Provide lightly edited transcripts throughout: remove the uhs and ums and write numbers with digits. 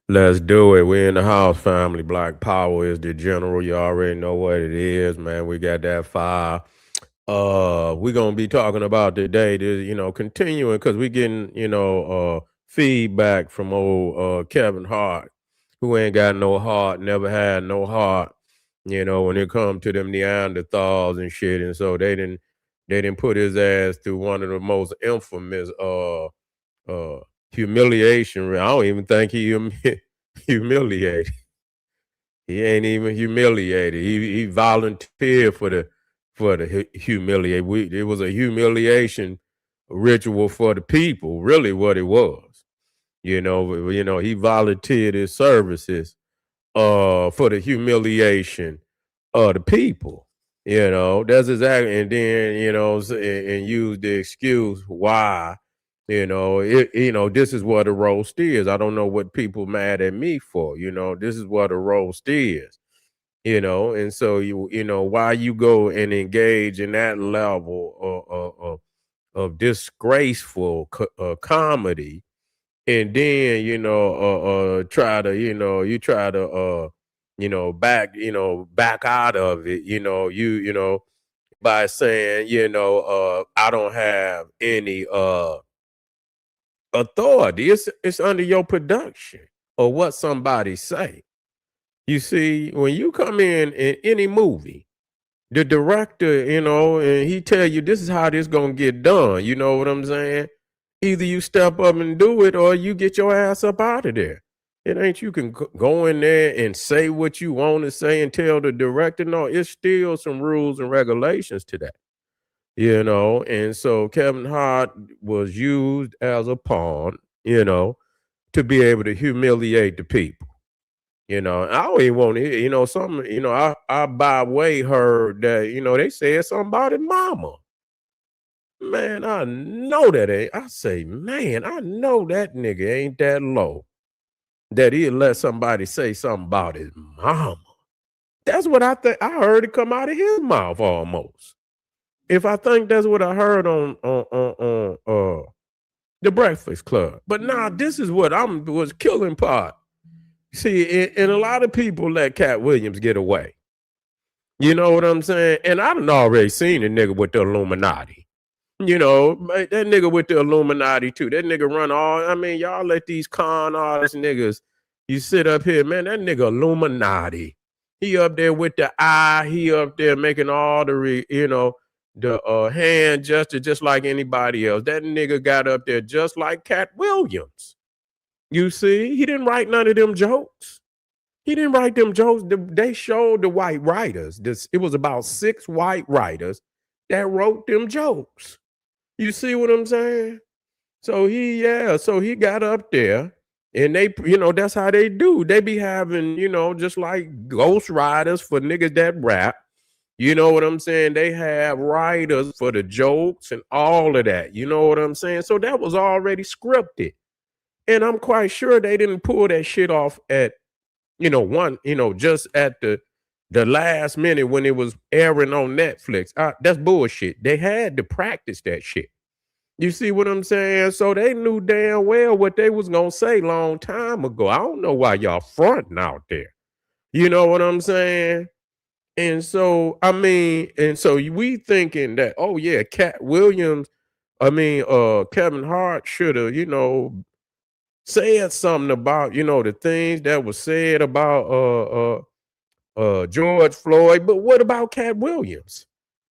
Let's do it. We in the house, family. Black Power is the general. You already know what it is, man. We got that fire. We're gonna be talking about today, this, continuing because we getting, feedback from old Kevin Hart, who ain't got no heart, never had no heart, when it come to them Neanderthals and shit. And so they didn't put his ass through one of the most infamous uh humiliation. I don't even think he humiliated. He ain't even humiliated. He volunteered for the humiliate. It was a humiliation ritual for the people. Really, what it was. He volunteered his services for the humiliation of the people. That's exactly, and then and use the excuse why. This is what a roast is. I don't know what people mad at me for. This is what a roast is. And so why you go and engage in that level of disgraceful comedy, and then try to you try to back out of it, by saying I don't have any authority. It's under your production or what somebody say. You see, when you come in any movie, the director, and he tell you this is how this gonna get done. You know what I'm saying? Either you step up and do it, or you get your ass up out of there. It ain't you can go in there and say what you want to say and tell the director. No, it's still some rules and regulations to that. And so Kevin Hart was used as a pawn, to be able to humiliate the people. I don't even want to hear, something, I by way heard that, they said something about his mama. Man, I know that ain't. I say, man, I know that nigga ain't that low that he'll let somebody say something about his mama. That's what I think. I heard it come out of his mouth almost. If I think that's what I heard on the Breakfast Club. But now this is what was killing part. See, and a lot of people let Katt Williams get away. You know what I'm saying? And I done already seen the nigga with the Illuminati. That nigga with the Illuminati too. That nigga run all. I mean, y'all let these con artist niggas. You sit up here, man. That nigga Illuminati. He up there with the eye. He up there making all the hand gesture just like anybody else. That nigga got up there just like Katt Williams. You see, he didn't write none of them jokes. He didn't write them jokes. They showed the white writers. It was about 6 white writers that wrote them jokes. You see what I'm saying? So he got up there, and they, that's how they do. They be having, just like ghost writers for niggas that rap. You know what I'm saying? They have writers for the jokes and all of that. You know what I'm saying? So that was already scripted. And I'm quite sure they didn't pull that shit off at, just at the last minute when it was airing on Netflix. That's bullshit. They had to practice that shit. You see what I'm saying? So they knew damn well what they was gonna say long time ago. I don't know why y'all fronting out there. You know what I'm saying? And so we thinking that, oh yeah, Katt Williams, Kevin Hart should have, said something about, the things that was said about George Floyd. But what about Katt Williams?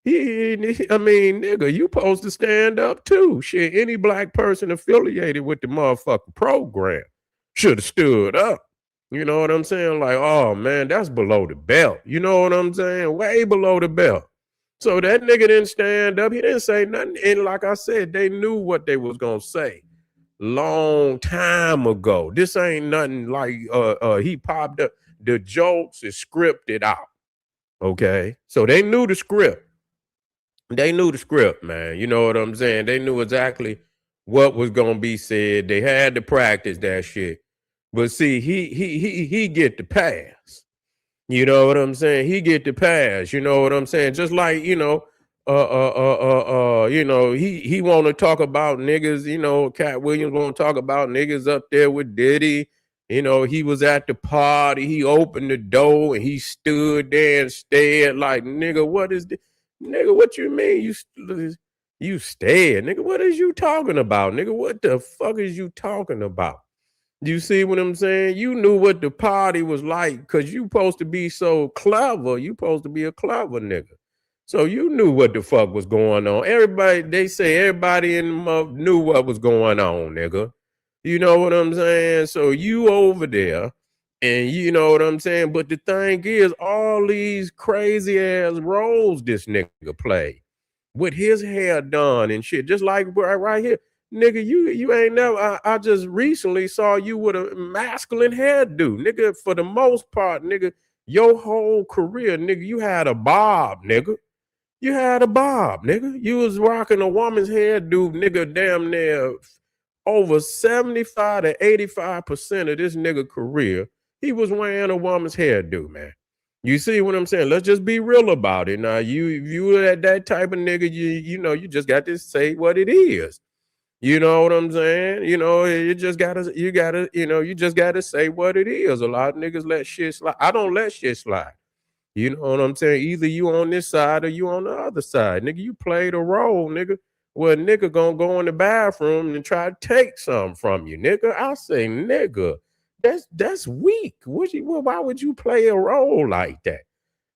Nigga, you supposed to stand up too. Shit, any black person affiliated with the motherfucking program should have stood up. You know what I'm saying? Like, oh man, that's below the belt. You know what I'm saying? Way below the belt. So that nigga didn't stand up. He didn't say nothing. And like I said, they knew what they was gonna say long time ago. This ain't nothing like he popped up. The jokes is scripted out. Okay. So they knew the script. They knew the script, man. You know what I'm saying? They knew exactly what was gonna be said. They had to practice that shit. But see, he get the pass. You know what I'm saying? He get the pass. You know what I'm saying? Just like, he want to talk about niggas. Katt Williams want to talk about niggas up there with Diddy He was at the party. He opened the door and he stood there and stared like, nigga, what is this? Nigga, what you mean? You stared, nigga. What is you talking about, nigga? What the fuck is you talking about? You see what I'm saying? You knew what the party was like because you supposed to be so clever. You supposed to be a clever nigga. So you knew what the fuck was going on. They say everybody in the knew what was going on, nigga. You know what I'm saying? So you over there, and you know what I'm saying? But the thing is, all these crazy ass roles this nigga play with his hair done and shit, just like right here. Nigga, you ain't never. I just recently saw you with a masculine hairdo, nigga. For the most part, nigga, your whole career, nigga, you had a bob, nigga. You had a bob, nigga. You was rocking a woman's hairdo, nigga. Damn near over 75 to 85% of this nigga career, he was wearing a woman's hairdo, man. You see what I'm saying? Let's just be real about it. Now, you that type of nigga, you just got to say what it is. You know what I'm saying? You just gotta say what it is. A lot of niggas let shit slide. I don't let shit slide. You know what I'm saying? Either you on this side or you on the other side. Nigga, you played a role, nigga. Well, nigga gonna go in the bathroom and try to take something from you, nigga. I say, nigga, that's weak. Why would you play a role like that?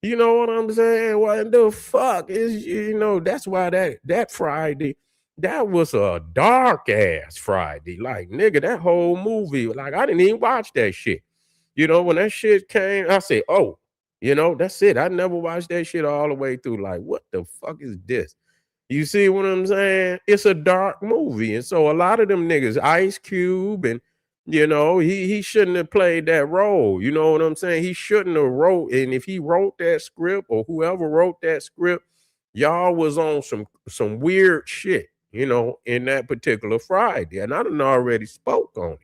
You know what I'm saying? What the fuck is that's why that Friday, that was a dark ass Friday. Like, nigga, that whole movie, like I didn't even watch that shit. When that shit came, I said, oh, that's it. I never watched that shit all the way through. Like, what the fuck is this? You see what I'm saying? It's a dark movie. And so a lot of them niggas, Ice Cube, and he shouldn't have played that role. You know what I'm saying? He shouldn't have wrote. And if he wrote that script or whoever wrote that script, y'all was on some weird shit, in that particular Friday. And I done already spoke on it.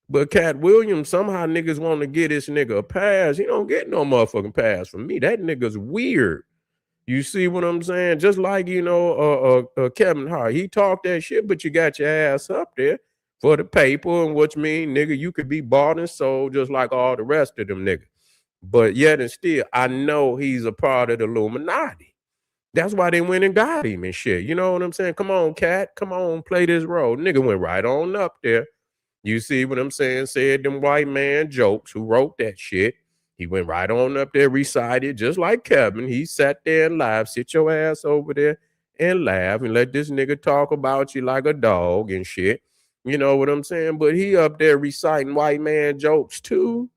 But Katt Williams, somehow niggas want to get this nigga a pass. He don't get no motherfucking pass from me. That nigga's weird. You see what I'm saying? Just like, Kevin Hart. He talked that shit, but you got your ass up there for the paper, and what you mean, nigga, you could be bought and sold just like all the rest of them niggas. But yet and still, I know he's a part of the Illuminati. That's why they went and got him and shit. You know what I'm saying? Come on, Katt. Come on, play this role. Nigga went right on up there. You see what I'm saying? Said them white man jokes. Who wrote that shit? He went right on up there, recited just like Kevin. He sat there and laughed. Sit your ass over there and laugh and let this nigga talk about you like a dog and shit. You know what I'm saying? But he up there reciting white man jokes too.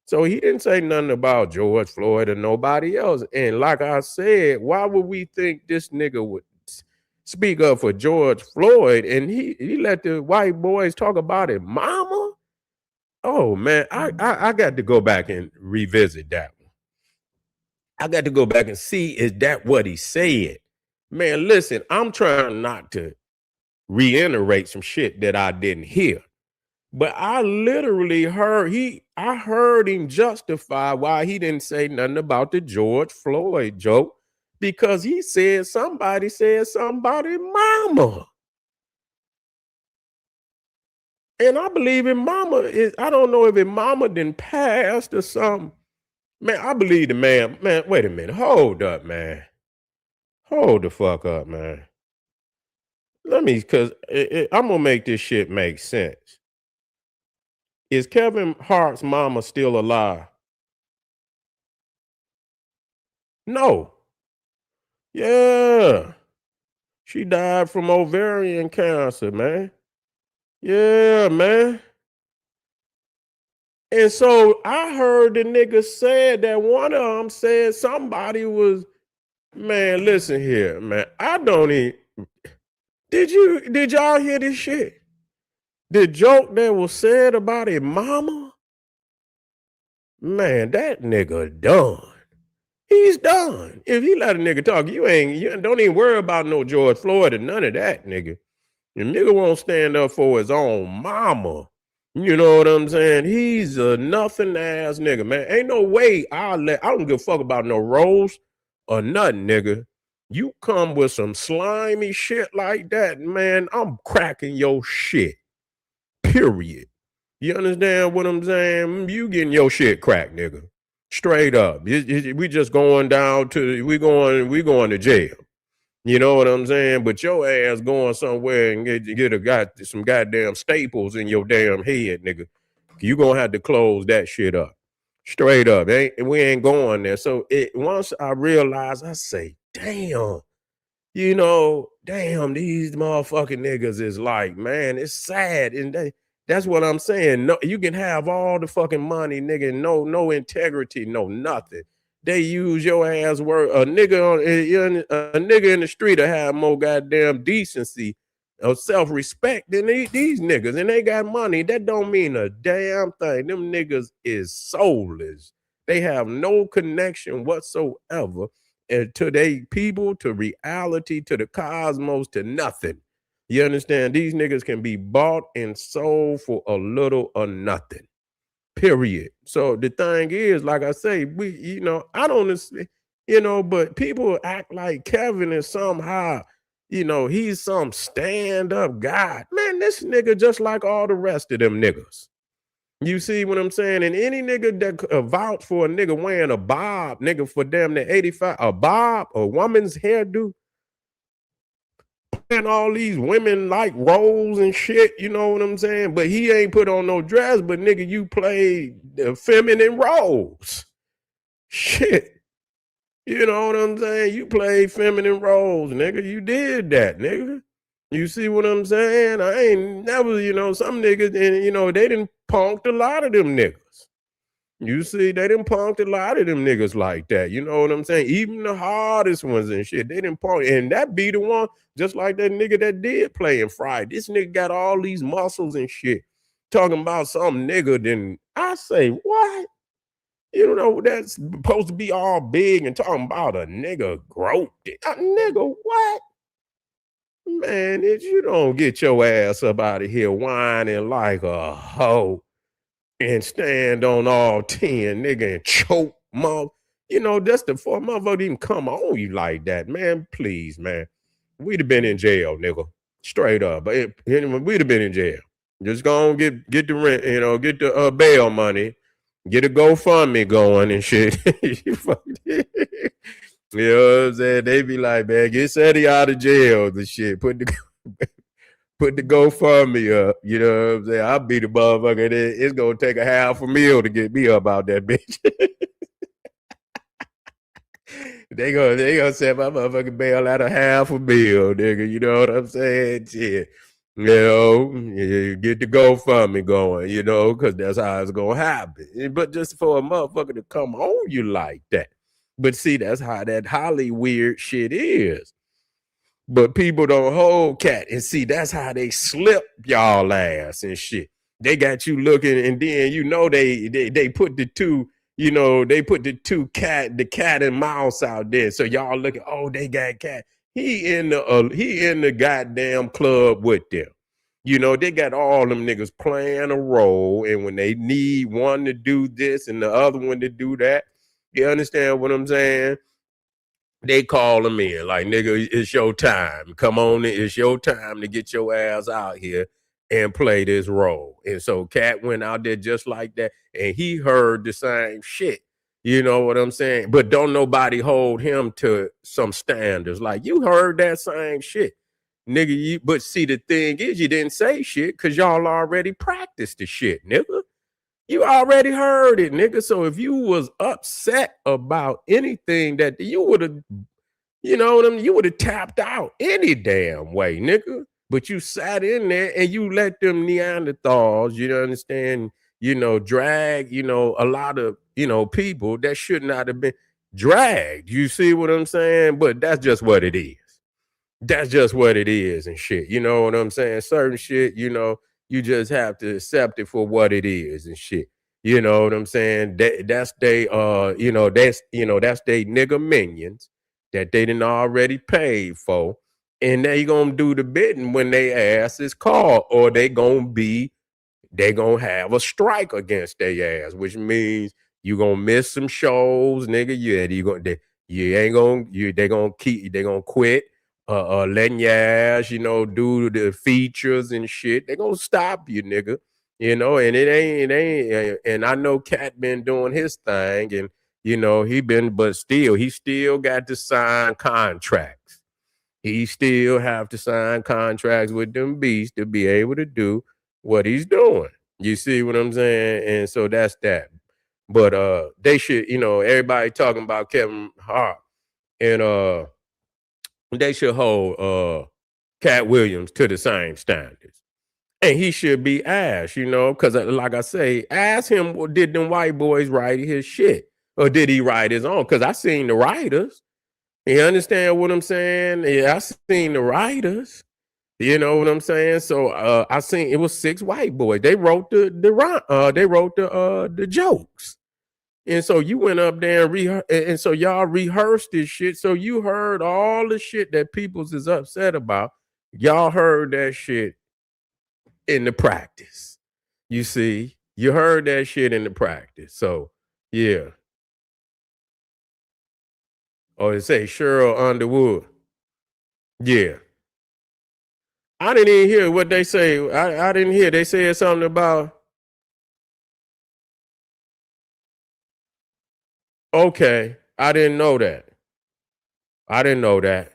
So he didn't say nothing about George Floyd or nobody else. And like I said, why would we think this nigga would speak up for George Floyd and he let the white boys talk about it, mama? Oh man, I got to go back and revisit that one. I got to go back and see, is that what he said? Man, listen, I'm trying not to reiterate some shit that I didn't hear. But I literally heard him justify why he didn't say nothing about the George Floyd joke, because he said somebody mama. And I believe in mama I don't know if his mama done passed or something. Man, I believe the man, wait a minute. Hold up, man. Hold the fuck up, man. Cause I'm gonna make this shit make sense. Is Kevin Hart's mama still alive? No. Yeah. She died from ovarian cancer, man. Yeah, man. And so I heard the nigga said that one of them said somebody was, man, listen here, man. I don't even, did y'all hear this shit? The joke that was said about his mama? Man, that nigga done. He's done. If he let a nigga talk, you don't even worry about no George Floyd or none of that, nigga. The nigga won't stand up for his own mama. You know what I'm saying? He's a nothing ass nigga, man. Ain't no way I don't give a fuck about no roles or nothing, nigga. You come with some slimy shit like that, man, I'm cracking your shit. Period. You understand what I'm saying? You getting your shit cracked, nigga. Straight up. We just going down to we going to jail. You know what I'm saying? But your ass going somewhere and some goddamn staples in your damn head, nigga. You gonna have to close that shit up. Straight up. We ain't going there. So once I realized, I say, damn, damn, these motherfucking niggas is like, man, it's sad. And that's what I'm saying. No, you can have all the fucking money, nigga, no integrity, no nothing. They use your ass word. A nigga in the street will have more goddamn decency or self-respect than these niggas. And they got money. That don't mean a damn thing. Them niggas is soulless. They have no connection whatsoever to they people, to reality, to the cosmos, to nothing. You understand? These niggas can be bought and sold for a little or nothing. Period. So the thing is, like I say, I don't, but people act like Kevin is somehow, he's some stand-up guy. Man, this nigga just like all the rest of them niggas. You see what I'm saying? And any nigga that vouch for a nigga wearing a bob, nigga, for damn near 85, a bob, a woman's hairdo, and all these women like roles and shit, you know what I'm saying? But he ain't put on no dress, but nigga, you play the feminine roles. Shit. You know what I'm saying? You play feminine roles, nigga. You did that, nigga. You see what I'm saying? I ain't never, some niggas, and they done punked a lot of them niggas. You see, they done punked a lot of them niggas like that. You know what I'm saying? Even the hardest ones and shit, they done punked. And that be the one, just like that nigga that did play in Friday. This nigga got all these muscles and shit. Talking about some nigga, then I say, what? That's supposed to be all big and talking about a nigga groped it. A nigga, what? Man, if you don't get your ass up out of here whining like a hoe and stand on all 10, nigga, and choke, mother. That's the for motherfucker even come on you like that, man. Please, man. We'd have been in jail, nigga. Straight up. But we'd have been in jail. Just go and get the rent, get the bail money, get a GoFundMe going and shit. You know what I'm saying? They be like, man, get Seti out of jail, the shit. Put the GoFundMe up. You know what I'm saying? I'll be the motherfucker. It's gonna take a half a meal to get me up out that bitch. they gonna set my motherfucking bail out of half a meal, nigga. You know what I'm saying? Shit. Get the GoFundMe going, because that's how it's gonna happen. But just for a motherfucker to come on you like that. But see, that's how that Hollywood shit is. But people don't hold Katt. And see, that's how they slip y'all ass and shit. They got you looking, and then they put the two, they put the cat and mouse out there. So y'all looking, oh, they got Katt. He in the goddamn club with them. They got all them niggas playing a role, and when they need one to do this and the other one to do that, you understand what I'm saying? They call them in like, nigga, it's your time. Come on, it's your time to get your ass out here and play this role. And so Katt went out there just like that, and he heard the same shit. You know what I'm saying? But don't nobody hold him to some standards. Like, you heard that same shit, nigga. But see, the thing is, you didn't say shit because y'all already practiced the shit, nigga. You already heard it, nigga. So if you was upset about anything, that you would have, you would have tapped out any damn way, nigga. But you sat in there and you let them Neanderthals, understand, drag, a lot of, people that should not have been dragged. You see what I'm saying? But that's just what it is. That's just what it is and shit. You know what I'm saying? Certain shit, you just have to accept it for what it is and shit. You know what I'm saying? That's that's they nigga minions that they didn't already paid for. And they gonna do the bidding when they ass is called, or they gonna have a strike against their ass, which means you gonna miss some shows, nigga. Yeah, they gonna quit letting your ass, do the features and shit. They gonna stop you, nigga. And and I know Katt been doing his thing, and but still, he still got to sign contracts. He still have to sign contracts with them beasts to be able to do what he's doing. You see what I'm saying? And so that's that. But they should, everybody talking about Kevin Hart, and they should hold Cat Williams to the same standards. And he should be asked, because like I say, ask him, well, did them white boys write his shit? Or did he write his own? Because I seen the writers. You understand what I'm saying? Yeah, I seen the writers. You know what I'm saying? So I seen it was 6 white boys. They wrote the jokes. And so you went up there and so y'all rehearsed this shit. So you heard all the shit that peoples is upset about. Y'all heard that shit in the practice. You see, you heard that shit in the practice. So yeah. Or they say Cheryl Underwood. Yeah. I didn't even hear what they say. I didn't hear. They said something about, okay. I didn't know that. I didn't know that.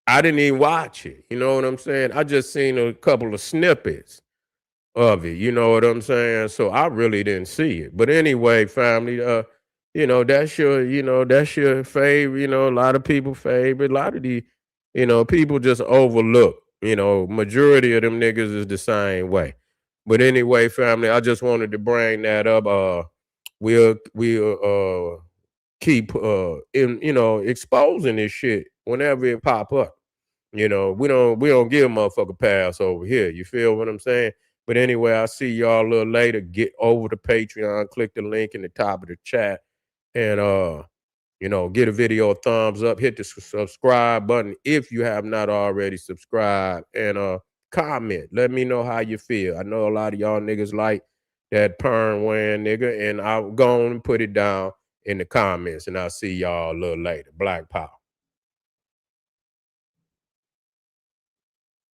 I didn't even watch it. You know what I'm saying? I just seen a couple of snippets of it. You know what I'm saying? So I really didn't see it. But anyway, family, that's your favorite, a lot of people favorite. A lot of the, people just overlook. Majority of them niggas is the same way. But anyway, family, I just wanted to bring that up. We'll keep exposing this shit whenever it pop up. We don't give a motherfucker pass over here. You feel what I'm saying? But anyway, I'll see y'all a little later. Get over to Patreon, click the link in the top of the chat, and get a video a thumbs up, hit the subscribe button if you have not already subscribed, and comment. Let me know how you feel. I know a lot of y'all niggas like that perm wearing nigga, and I'll go on and put it down in the comments, and I'll see y'all a little later. Black Power.